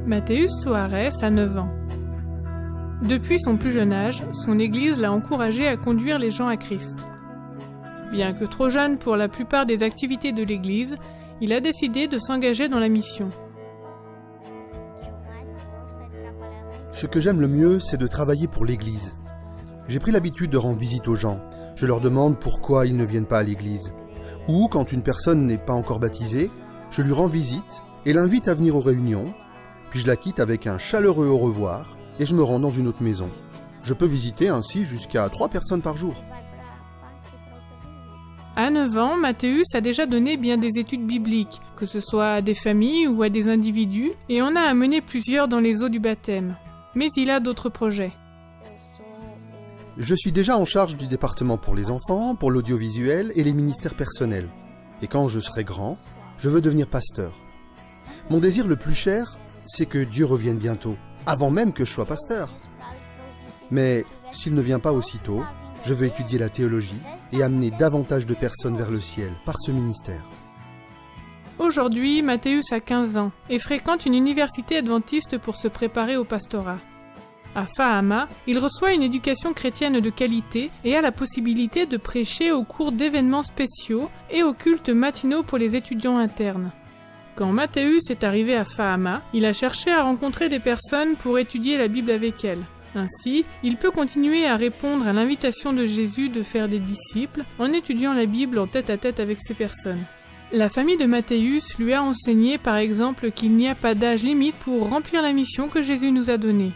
Mathéus Soares a 9 ans. Depuis son plus jeune âge, son église l'a encouragé à conduire les gens à Christ. Bien que trop jeune pour la plupart des activités de l'église, il a décidé de s'engager dans la mission. Ce que j'aime le mieux, c'est de travailler pour l'église. J'ai pris l'habitude de rendre visite aux gens. Je leur demande pourquoi ils ne viennent pas à l'église. Ou, quand une personne n'est pas encore baptisée, je lui rends visite et l'invite à venir aux réunions, puis je la quitte avec un chaleureux au revoir et je me rends dans une autre maison. Je peux visiter ainsi jusqu'à 3 personnes par jour. À 9 ans, Mathéus a déjà donné bien des études bibliques, que ce soit à des familles ou à des individus, et en a amené plusieurs dans les eaux du baptême. Mais il a d'autres projets. Je suis déjà en charge du département pour les enfants, pour l'audiovisuel et les ministères personnels. Et quand je serai grand, je veux devenir pasteur. Mon désir le plus cher, c'est que Dieu revienne bientôt, avant même que je sois pasteur. Mais s'il ne vient pas aussitôt, je veux étudier la théologie et amener davantage de personnes vers le ciel par ce ministère. Aujourd'hui, Mathéus a 15 ans et fréquente une université adventiste pour se préparer au pastorat. À Fahama, il reçoit une éducation chrétienne de qualité et a la possibilité de prêcher au cours d'événements spéciaux et aux cultes matinaux pour les étudiants internes. Quand Mathéus est arrivé à Fahama, il a cherché à rencontrer des personnes pour étudier la Bible avec elles. Ainsi, il peut continuer à répondre à l'invitation de Jésus de faire des disciples en étudiant la Bible en tête-à-tête avec ces personnes. La famille de Mathéus lui a enseigné par exemple qu'il n'y a pas d'âge limite pour remplir la mission que Jésus nous a donnée.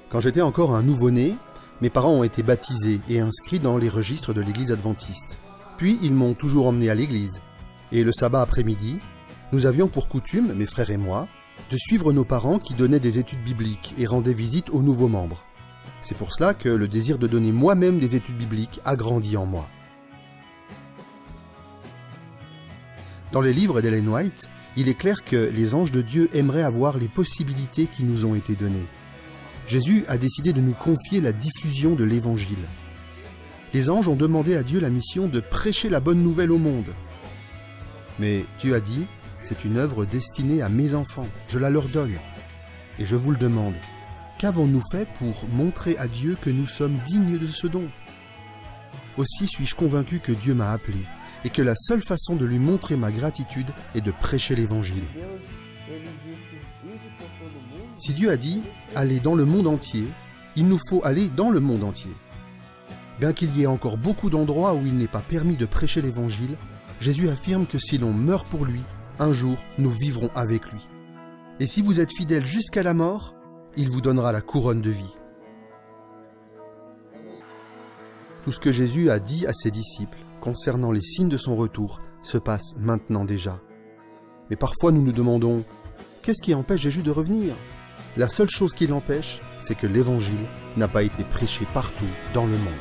Quand j'étais encore un nouveau-né, mes parents ont été baptisés et inscrits dans les registres de l'église adventiste. Puis ils m'ont toujours emmené à l'église. Et le sabbat après-midi, nous avions pour coutume, mes frères et moi, de suivre nos parents qui donnaient des études bibliques et rendaient visite aux nouveaux membres. C'est pour cela que le désir de donner moi-même des études bibliques a grandi en moi. Dans les livres d'Ellen White, il est clair que les anges de Dieu aimeraient avoir les possibilités qui nous ont été données. Jésus a décidé de nous confier la diffusion de l'Évangile. Les anges ont demandé à Dieu la mission de prêcher la bonne nouvelle au monde. Mais Dieu a dit, c'est une œuvre destinée à mes enfants, je la leur donne. Et je vous le demande, qu'avons-nous fait pour montrer à Dieu que nous sommes dignes de ce don? Aussi suis-je convaincu que Dieu m'a appelé, et que la seule façon de lui montrer ma gratitude est de prêcher l'Évangile. Si Dieu a dit « Allez dans le monde entier », il nous faut aller dans le monde entier. Bien qu'il y ait encore beaucoup d'endroits où il n'est pas permis de prêcher l'Évangile, Jésus affirme que si l'on meurt pour lui, un jour nous vivrons avec lui. Et si vous êtes fidèles jusqu'à la mort, il vous donnera la couronne de vie. Tout ce que Jésus a dit à ses disciples concernant les signes de son retour se passe maintenant déjà. Mais parfois nous nous demandons, qu'est-ce qui empêche Jésus de revenir ? La seule chose qui l'empêche, c'est que l'Évangile n'a pas été prêché partout dans le monde.